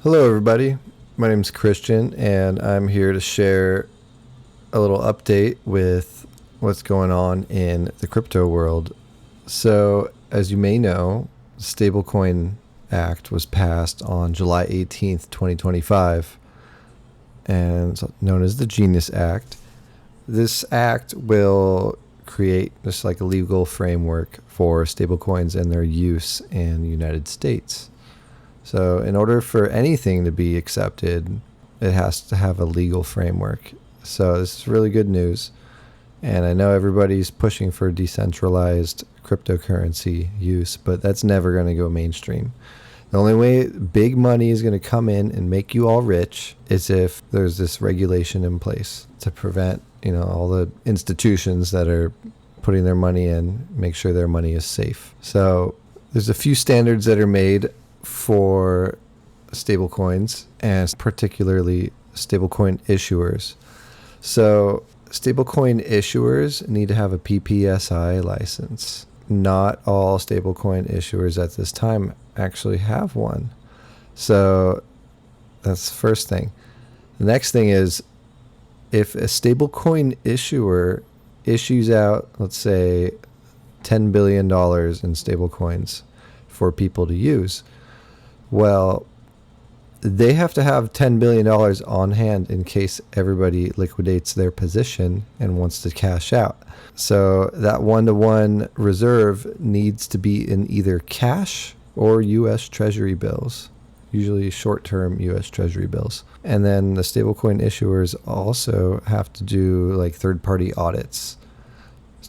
Hello, everybody. My name is Christian, and I'm here to share a little update with what's going on in the crypto world. So, as you may know, the Stablecoin Act was passed on July 18th, 2025, and it's known as the Genius Act. This act will create just like a legal framework for stablecoins and their use in the United States. So in order for anything to be accepted, it has to have a legal framework. So this is really good news. And I know everybody's pushing for decentralized cryptocurrency use, but that's never going to go mainstream. The only way big money is going to come in and make you all rich is if there's this regulation in place to prevent, all the institutions that are putting their money in, make sure their money is safe. So there's a few standards that are made for stablecoins, and particularly stablecoin issuers. So stablecoin issuers need to have a PPSI license. Not all stablecoin issuers at this time actually have one. So that's the first thing. The next thing is, if a stablecoin issuer issues out, let's say, $10 billion in stablecoins for people to use, well, they have to have $10 billion on hand in case everybody liquidates their position and wants to cash out. So that one-to-one reserve needs to be in either cash or U.S. Treasury bills, usually short-term U.S. Treasury bills. And then the stablecoin issuers also have to do like third-party audits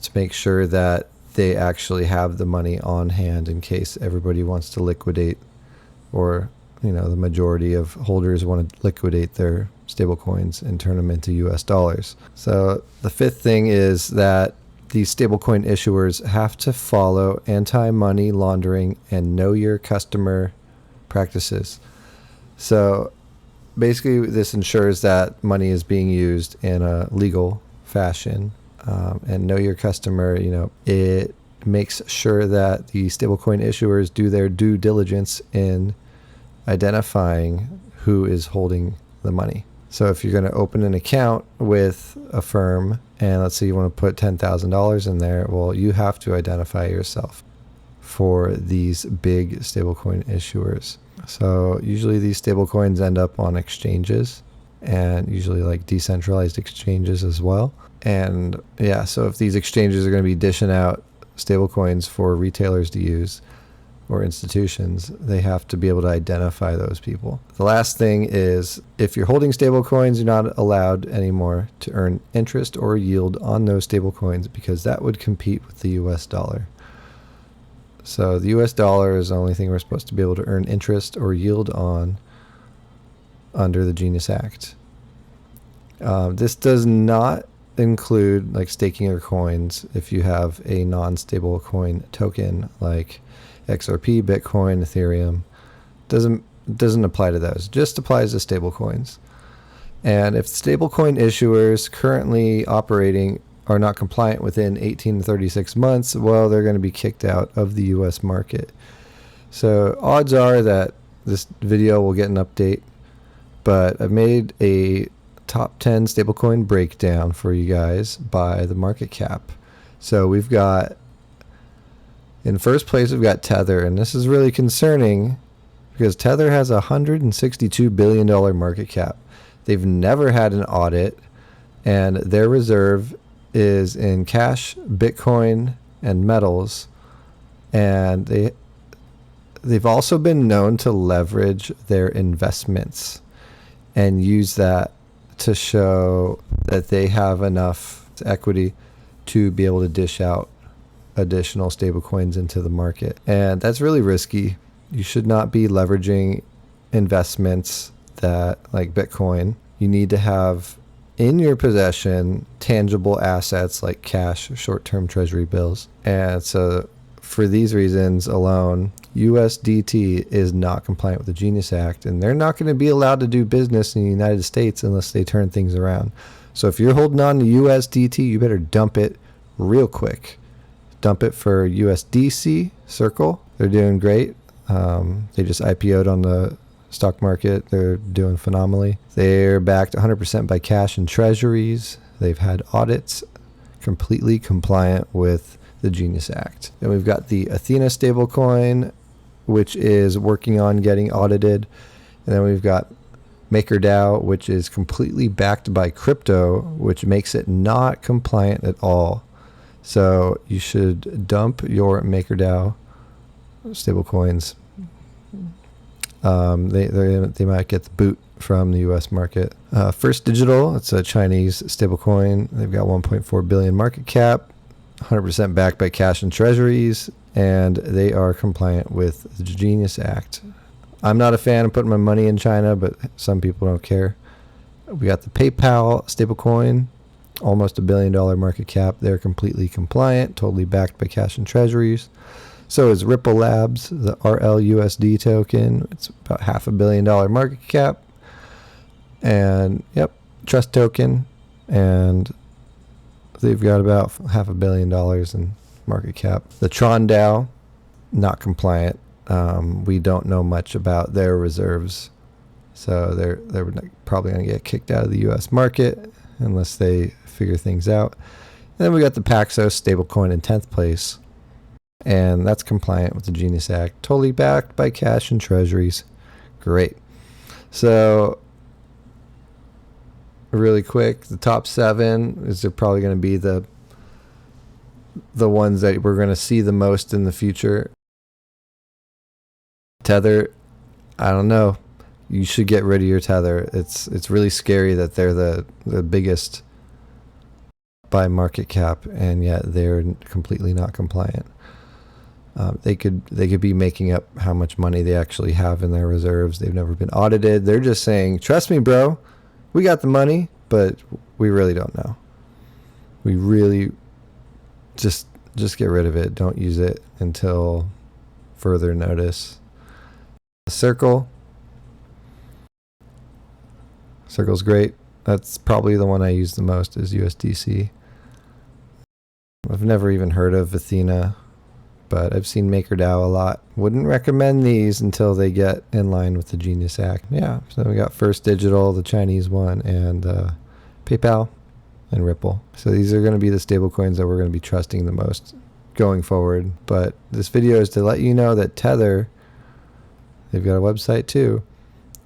to make sure that they actually have the money on hand in case everybody wants to liquidate, or the majority of holders want to liquidate their stablecoins and turn them into US dollars. So the fifth thing is that these stablecoin issuers have to follow anti-money laundering and know your customer practices. So basically this ensures that money is being used in a legal fashion, and know your customer, it makes sure that the stablecoin issuers do their due diligence in identifying who is holding the money. So if you're going to open an account with a firm, and let's say you want to put $10,000 in there, well, you have to identify yourself for these big stablecoin issuers. So usually these stablecoins end up on exchanges, and usually like decentralized exchanges as well. And so if these exchanges are going to be dishing out stablecoins for retailers to use or institutions, they have to be able to identify those people. The last thing is, if you're holding stablecoins, you're not allowed anymore to earn interest or yield on those stablecoins, because that would compete with the US dollar. So the US dollar is the only thing we're supposed to be able to earn interest or yield on under the Genius Act. This does not include like staking your coins if you have a non-stable coin token like XRP, Bitcoin, Ethereum. Doesn't apply to those. Just applies to stable coins. And if stablecoin issuers currently operating are not compliant within 18 to 36 months, well, they're going to be kicked out of the US market. So odds are that this video will get an update, but I've made a top 10 stablecoin breakdown for you guys by the market cap. So we've got, in first place, we've got Tether, and this is really concerning because Tether has a $162 billion market cap. They've never had an audit, and their reserve is in cash, Bitcoin, and metals. And they've also been known to leverage their investments and use that to show that they have enough equity to be able to dish out additional stablecoins into the market. And that's really risky. You should not be leveraging investments that, like Bitcoin. You need to have in your possession tangible assets like cash, short-term treasury bills. And so for these reasons alone, USDT is not compliant with the Genius Act, and they're not going to be allowed to do business in the United States unless they turn things around. So if you're holding on to USDT, you better dump it real quick. Dump it for USDC, Circle. They're doing great. They just IPO'd on the stock market. They're doing phenomenally. They're backed 100% by cash and treasuries. They've had audits completely compliant with the Genius Act. Then we've got the Athena stablecoin, which is working on getting audited. And then we've got MakerDAO, which is completely backed by crypto, which makes it not compliant at all. So you should dump your MakerDAO stablecoins. They might get the boot from the U.S. market. First Digital, it's a Chinese stablecoin. They've got 1.4 billion market cap, 100% backed by cash and treasuries, and they are compliant with the Genius Act. I'm not a fan of putting my money in China, but some people don't care. We got the PayPal stablecoin, almost $1 billion market cap. They're completely compliant, totally backed by cash and treasuries. So is Ripple Labs, the RLUSD token. It's about $500 million market cap. And yep, Trust token. And they've got about $500 million in market cap. The Tron DAO, not compliant. We don't know much about their reserves. So they're probably going to get kicked out of the U.S. market unless they figure things out. And then we got the Paxos stablecoin in 10th place. And that's compliant with the Genius Act. Totally backed by cash and treasuries. Great. So really quick, the top 7 is they're probably going to be the ones that we're going to see the most in the future. Tether, I don't know. You should get rid of your Tether. It's really scary that they're the biggest by market cap, and yet they're completely not compliant. They could be making up how much money they actually have in their reserves. They've never been audited. They're just saying, trust me, bro, we got the money, but we really don't know. We really just get rid of it. Don't use it until further notice. Circle's great. That's probably the one I use the most is USDC. I've never even heard of Athena, but I've seen MakerDAO a lot. Wouldn't recommend these until they get in line with the Genius Act. Yeah, so we got First Digital, the Chinese one, and PayPal and Ripple. So these are going to be the stable coins that we're going to be trusting the most going forward. But this video is to let you know that Tether, they've got a website too.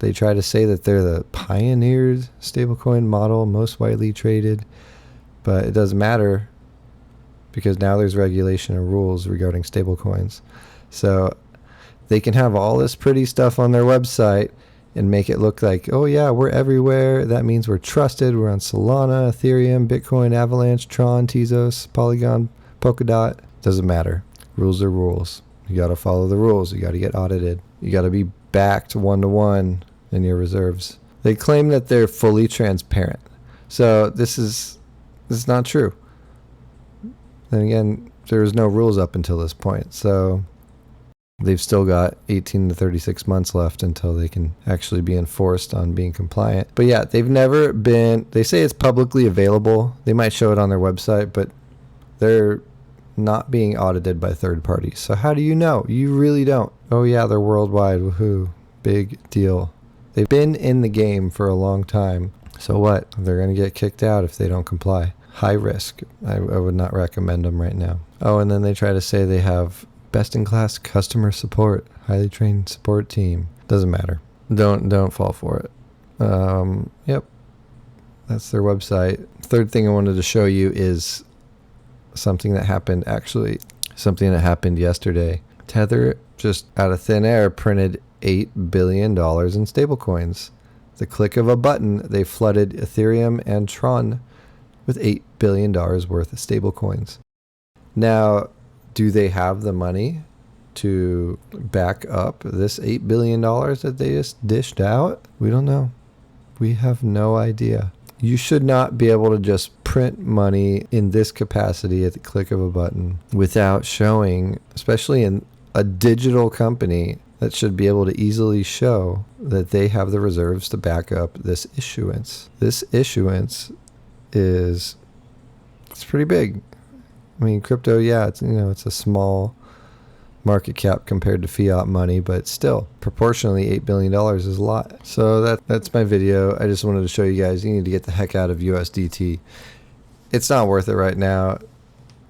They try to say that they're the pioneered stablecoin model, most widely traded, but it doesn't matter because now there's regulation and rules regarding stablecoins. So they can have all this pretty stuff on their website and make it look like, oh yeah, we're everywhere. That means we're trusted. We're on Solana, Ethereum, Bitcoin, Avalanche, Tron, Tezos, Polygon, Polkadot. Doesn't matter. Rules are rules. You got to follow the rules. You got to get audited. You got to be backed 1-to-1 in your reserves. They claim that they're fully transparent. So this is not true. Then again, there's no rules up until this point. So they've still got 18 to 36 months left until they can actually be enforced on being compliant. But yeah, they've never been, they say it's publicly available. They might show it on their website, but they're not being audited by third parties. So how do you know? You really don't. Oh yeah, they're worldwide. Woohoo. Big deal. They've been in the game for a long time. So what? They're going to get kicked out if they don't comply. High risk. I would not recommend them right now. Oh, and then they try to say they have best-in-class customer support, highly trained support team. Doesn't matter. Don't fall for it. Yep. That's their website. Third thing I wanted to show you is something that happened yesterday. Tether, just out of thin air, printed $8 billion in stablecoins. The click of a button, they flooded Ethereum and Tron with $8 billion worth of stablecoins. Now, do they have the money to back up this $8 billion that they just dished out? We don't know. We have no idea. You should not be able to just print money in this capacity at the click of a button without showing, especially in a digital company that should be able to easily show that they have the reserves to back up this issuance. This issuance it's pretty big. I mean, crypto, yeah, it's a small market cap compared to fiat money, but still, proportionally, $8 billion is a lot. So that's my video. I just wanted to show you guys, you need to get the heck out of USDT. It's not worth it right now.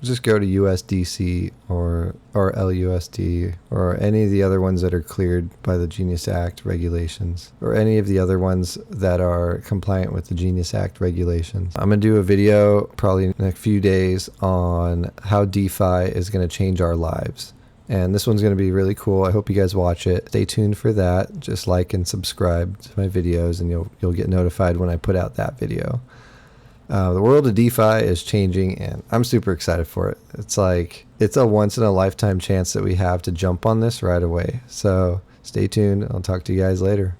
Just go to USDC or RLUSD or any of the other ones that are cleared by the Genius Act regulations, or any of the other ones that are compliant with the Genius Act regulations. I'm going to do a video probably in a few days on how DeFi is going to change our lives. And this one's going to be really cool. I hope you guys watch it. Stay tuned for that. Just like and subscribe to my videos, and you'll get notified when I put out that video. The world of DeFi is changing, and I'm super excited for it. It's a once in a lifetime chance that we have to jump on this right away. So stay tuned. I'll talk to you guys later.